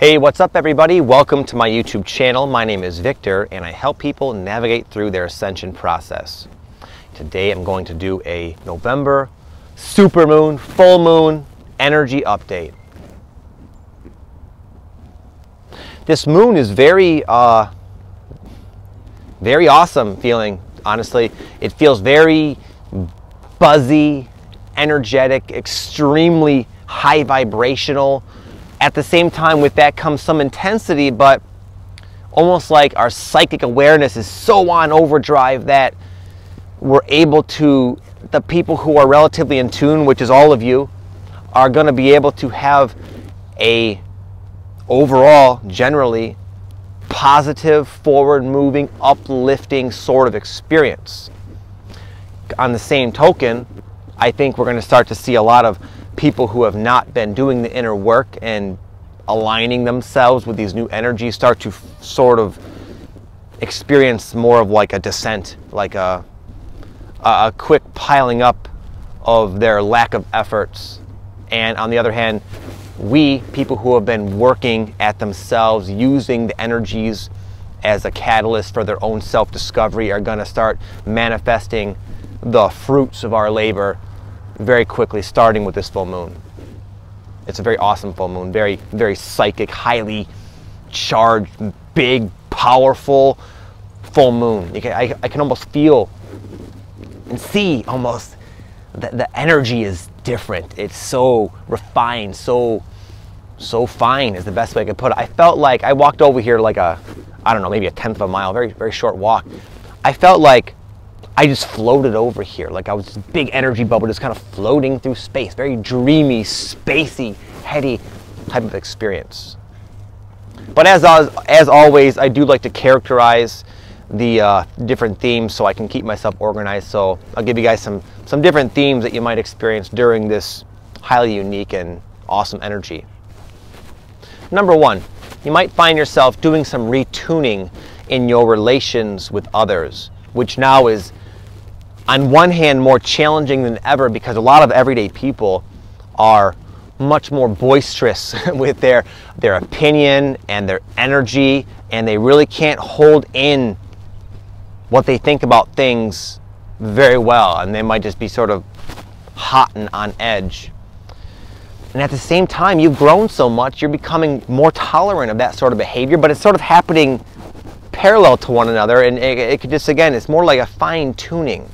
Hey, what's up everybody? Welcome to my YouTube channel. My name is Victor and I help people navigate through their ascension process. Today I'm going to do a November supermoon, full moon energy update. This moon is very awesome feeling, honestly. It feels very buzzy, energetic, extremely high vibrational. At the same time, with that comes some intensity, but almost like our psychic awareness is so on overdrive that we're able to, the people who are relatively in tune, which is all of you, are going to be able to have a overall, generally, positive, forward-moving, uplifting sort of experience. On the same token, I think we're going to start to see a lot of people who have not been doing the inner work and aligning themselves with these new energies start to sort of experience more of like a descent, like a quick piling up of their lack of efforts. And on the other hand, we, people who have been working at themselves, using the energies as a catalyst for their own self-discovery, are going to start manifesting the fruits of our labor very quickly, starting with this full moon. It's a very awesome full moon, very, very psychic, highly charged, big, powerful full moon. I can almost feel and see almost that the energy is different. It's so refined, so fine is the best way I could put it. I felt like I walked over here like I don't know, maybe a tenth of a mile, very, very short walk. I felt like I just floated over here, like I was this big energy bubble just kind of floating through space. Very dreamy, spacey, heady type of experience. But as always, I do like to characterize the different themes so I can keep myself organized. So I'll give you guys some different themes that you might experience during this highly unique and awesome energy. Number one, you might find yourself doing some retuning in your relations with others, which now is, on one hand, more challenging than ever because a lot of everyday people are much more boisterous with their opinion and their energy, and they really can't hold in what they think about things very well, and they might just be sort of hot and on edge. And at the same time, you've grown so much, you're becoming more tolerant of that sort of behavior, but it's sort of happening parallel to one another, and it could just, again, it's more like a fine-tuning,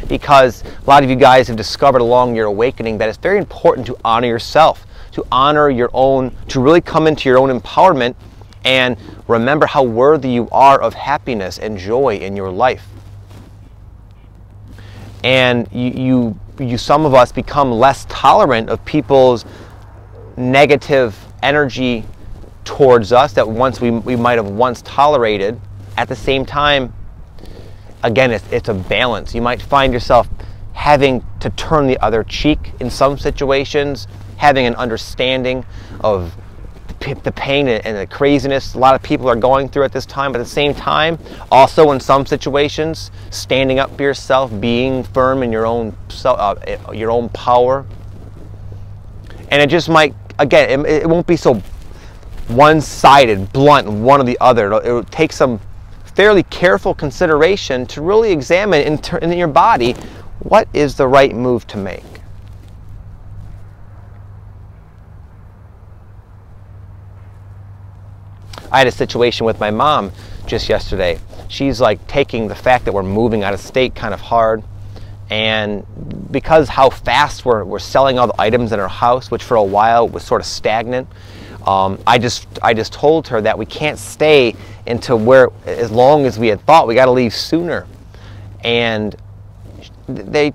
because a lot of you guys have discovered along your awakening that it's very important to honor yourself, to honor your own, to really come into your own empowerment and remember how worthy you are of happiness and joy in your life. And some of us become less tolerant of people's negative energy towards us that once we might have once tolerated. At the same time, again, it's a balance. You might find yourself having to turn the other cheek in some situations, having an understanding of the pain and the craziness a lot of people are going through at this time, but at the same time, also in some situations, standing up for yourself, being firm in your own power. And it just might, again, it won't be so one-sided, blunt, one or the other. It will take some fairly careful consideration to really examine in your body what is the right move to make. I had a situation with my mom just yesterday. She's like taking the fact that we're moving out of state kind of hard, and because how fast we're selling all the items in our house, which for a while was sort of stagnant, I just told her that we can't stay into where as long as we had thought. We got to leave sooner. And I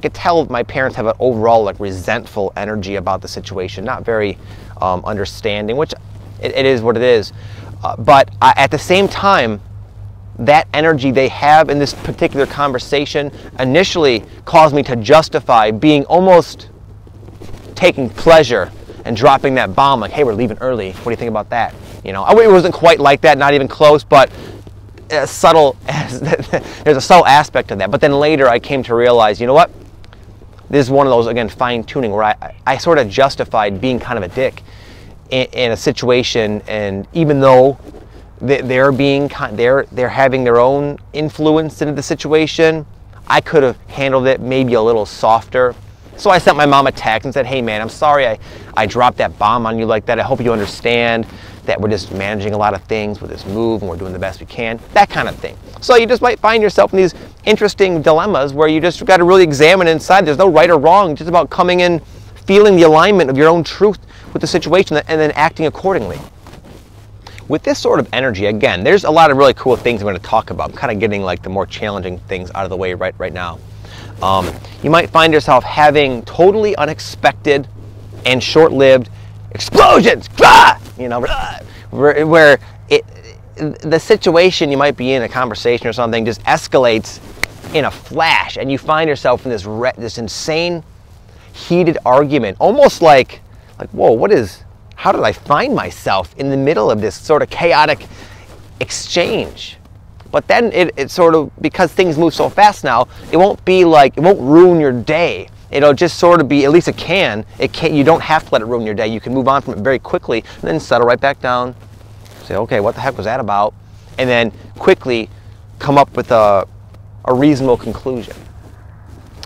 could tell my parents have an overall like resentful energy about the situation, not very understanding, which it is what it is. But at the same time, that energy they have in this particular conversation initially caused me to justify being almost taking pleasure and dropping that bomb, like, hey, we're leaving early. What do you think about that? You know, it wasn't quite like that, not even close, but there's a subtle aspect of that. But then later I came to realize, you know what? This is one of those, again, fine-tuning where I sort of justified being kind of a dick in a situation, and even though they're having their own influence into the situation, I could have handled it maybe a little softer. So I sent my mom a text and said, hey man, I'm sorry I dropped that bomb on you like that. I hope you understand that we're just managing a lot of things with this move and we're doing the best we can, that kind of thing. So you just might find yourself in these interesting dilemmas where you just got to really examine inside. There's no right or wrong, just about coming in, feeling the alignment of your own truth with the situation and then acting accordingly. With this sort of energy, again, there's a lot of really cool things I'm going to talk about. I'm kind of getting like the more challenging things out of the way right now. You might find yourself having totally unexpected and short-lived explosions, you know, where the situation you might be in, a conversation or something, just escalates in a flash, and you find yourself in this insane, heated argument, almost like whoa, how did I find myself in the middle of this sort of chaotic exchange? But then it sort of, because things move so fast now, it won't ruin your day. It'll just sort of be, at least it can, you don't have to let it ruin your day. You can move on from it very quickly and then settle right back down. Say, okay, what the heck was that about? And then quickly come up with a reasonable conclusion.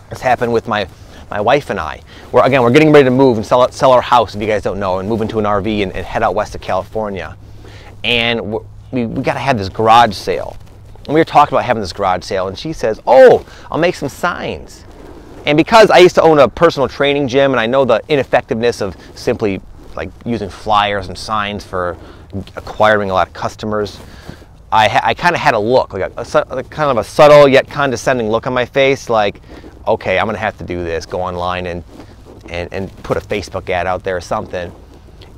This happened with my wife and I. We're getting ready to move and sell our house, if you guys don't know, and move into an RV and head out west of California. And we got to have this garage sale. And we were talking about having this garage sale, and she says, oh, I'll make some signs. And because I used to own a personal training gym, and I know the ineffectiveness of simply like using flyers and signs for acquiring a lot of customers, I kind of had a look, like a kind of a subtle yet condescending look on my face, like, okay, I'm gonna have to do this, go online and put a Facebook ad out there or something.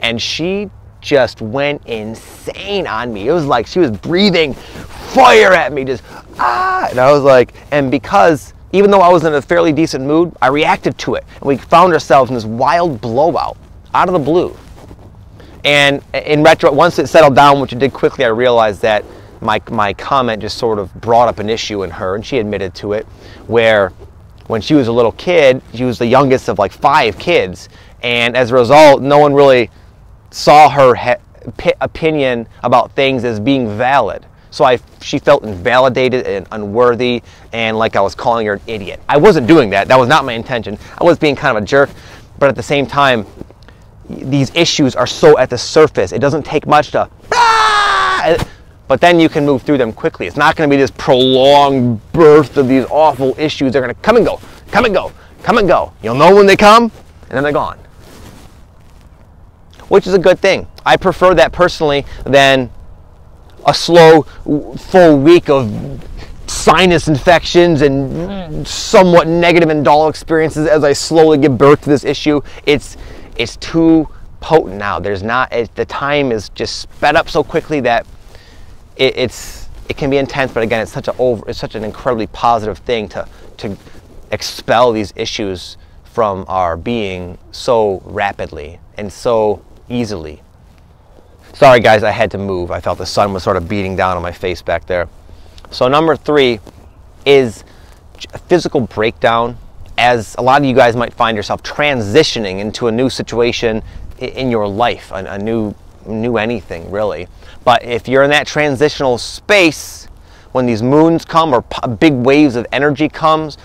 And she just went insane on me. It was like she was breathing fire at me, just and I was like, and because even though I was in a fairly decent mood, I reacted to it, and we found ourselves in this wild blowout out of the blue. And in retro, once it settled down, which it did quickly, I realized that my comment just sort of brought up an issue in her, and she admitted to it, where when she was a little kid, she was the youngest of like 5 kids, and as a result, no one really saw her opinion about things as being valid. So she felt invalidated and unworthy, and like I was calling her an idiot. I wasn't doing that. That was not my intention. I was being kind of a jerk, but at the same time, these issues are so at the surface. It doesn't take much to, but then you can move through them quickly. It's not going to be this prolonged birth of these awful issues. They're going to come and go, come and go, come and go. You'll know when they come, and then they're gone. Which is a good thing. I prefer that personally than a slow, full week of sinus infections and somewhat negative and dull experiences as I slowly give birth to this issue. It's too potent now. The time is just sped up so quickly that it can be intense, but again, it's such an incredibly positive thing to expel these issues from our being so rapidly and so easily. Sorry guys, I had to move. I felt the sun was sort of beating down on my face back there. So number 3 is a physical breakdown, as a lot of you guys might find yourself transitioning into a new situation in your life, a new anything really. But if you're in that transitional space, when these moons come or big waves of energy comes,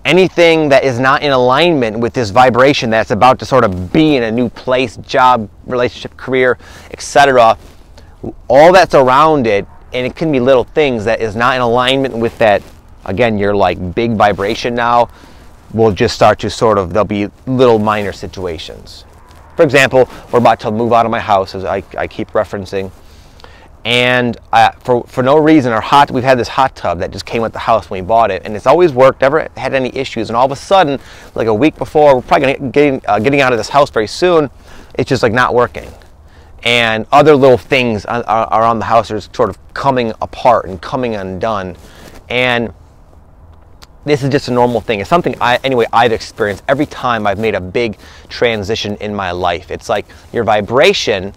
anything that is not in alignment with this vibration that's about to sort of be in a new place, job, relationship, career, etc., all that's around it, and it can be little things that is not in alignment with that, again, your like big vibration now, will just start to there'll be little minor situations. For example, we're about to move out of my house, as I keep referencing, and for no reason, we've had this hot tub that just came with the house when we bought it, and it's always worked, never had any issues, and all of a sudden, like a week before, we're probably getting out of this house very soon, it's just like not working. And other little things around the house are sort of coming apart and coming undone, and this is just a normal thing. It's something I've experienced every time I've made a big transition in my life. It's like your vibration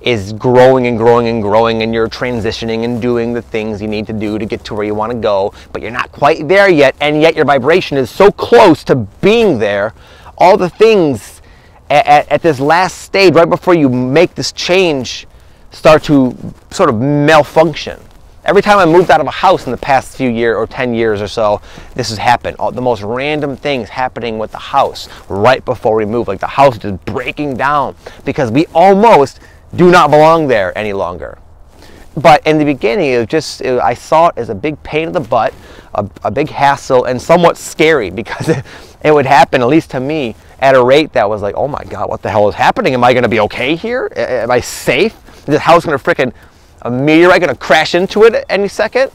is growing and growing and growing, and you're transitioning and doing the things you need to do to get to where you want to go, but you're not quite there yet, and yet your vibration is so close to being there. All the things at this last stage, right before you make this change, start to sort of malfunction. Every time I moved out of a house in the past few years or 10 years or so, this has happened. The most random things happening with the house right before we move. Like the house just breaking down because we almost do not belong there any longer. But in the beginning, I saw it as a big pain in the butt, a big hassle, and somewhat scary because it would happen, at least to me, at a rate that was like, oh my God, what the hell is happening? Am I going to be okay here? Am I safe? Is this house going to frickin', a meteorite going to crash into it at any second?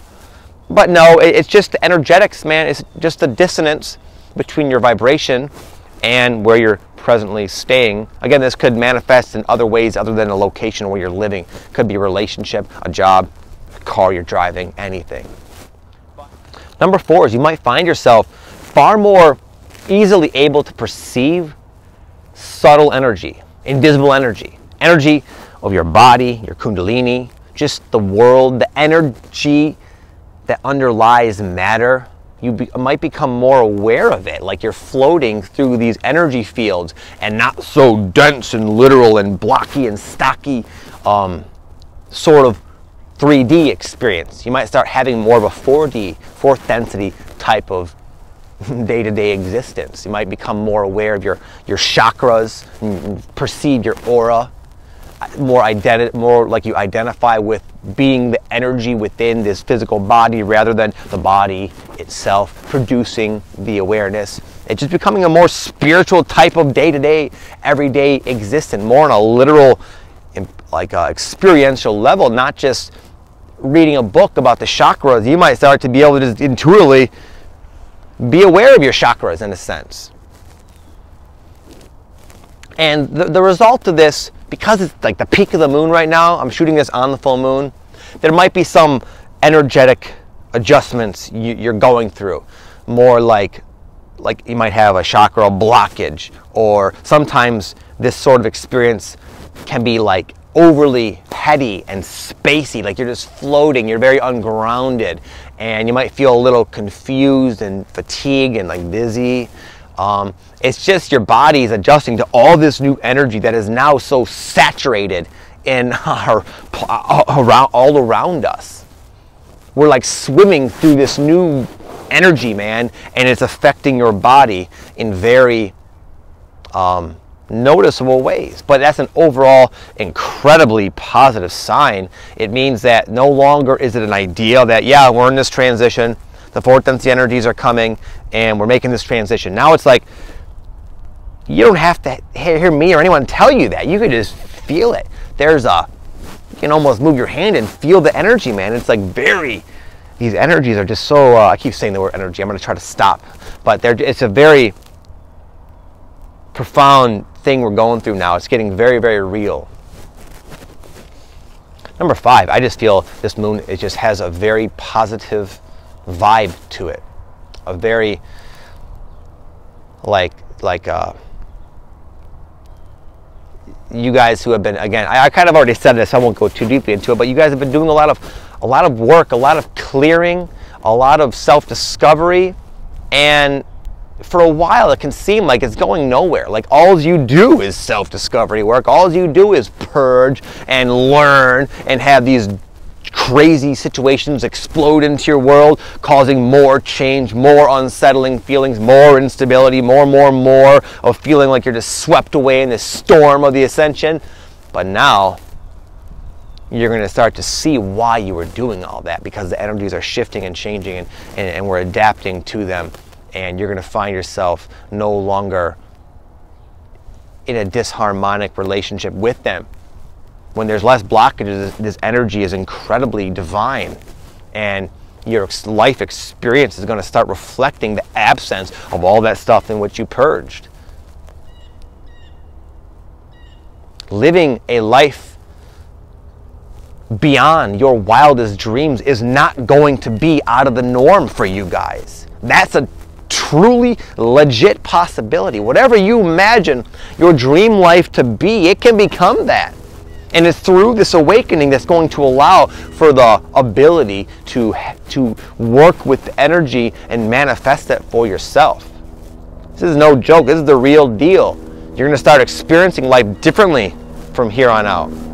But no, it's just the energetics, man. It's just the dissonance between your vibration and where you're presently staying. Again, this could manifest in other ways other than a location where you're living. Could be a relationship, a job, a car you're driving, anything. Number 4 is you might find yourself far more easily able to perceive subtle energy, invisible energy, energy of your body, your kundalini, just the world, the energy that underlies matter. You might become more aware of it, like you're floating through these energy fields and not so dense and literal and blocky and stocky sort of 3D experience. You might start having more of a 4D, fourth density type of day-to-day existence. You might become more aware of your chakras, perceive your aura, more like you identify with being the energy within this physical body rather than the body itself producing the awareness. It's just becoming a more spiritual type of day-to-day, everyday existence, more on a literal, like experiential level, not just reading a book about the chakras. You might start to be able to just intuitively be aware of your chakras in a sense. And the result of this, because it's like the peak of the moon right now, I'm shooting this on the full moon, there might be some energetic adjustments you're going through. More like you might have a chakra blockage, or sometimes this sort of experience can be like overly heady and spacey, like you're just floating, you're very ungrounded, and you might feel a little confused and fatigued and like dizzy. It's just your body is adjusting to all this new energy that is now so saturated in all around us. We're like swimming through this new energy, man, and it's affecting your body in very noticeable ways. But that's an overall incredibly positive sign. It means that no longer is it an idea that, yeah, we're in this transition, the fourth density energies are coming, and we're making this transition. Now it's like, you don't have to hear me or anyone tell you that. You can just feel it. You can almost move your hand and feel the energy, man. It's like these energies are just so, I keep saying the word energy, I'm going to try to stop. But it's a very profound thing we're going through now. It's getting very, very real. Number 5, I just feel this moon, it just has a very positive vibe to it. A very, you guys who have been, again, I kind of already said this, I won't go too deeply into it, but you guys have been doing a lot of work, a lot of clearing, a lot of self-discovery, and for a while it can seem like it's going nowhere. Like all you do is self-discovery work, all you do is purge and learn and have these crazy situations explode into your world, causing more change, more unsettling feelings, more instability, more of feeling like you're just swept away in this storm of the ascension. But now you're going to start to see why you were doing all that, because the energies are shifting and changing, and we're adapting to them, and you're going to find yourself no longer in a disharmonic relationship with them. When there's less blockages, this energy is incredibly divine, and your life experience is going to start reflecting the absence of all that stuff in which you purged. Living a life beyond your wildest dreams is not going to be out of the norm for you guys. That's a truly legit possibility. Whatever you imagine your dream life to be, it can become that. And it's through this awakening that's going to allow for the ability to work with the energy and manifest that for yourself. This is no joke. This is the real deal. You're going to start experiencing life differently from here on out.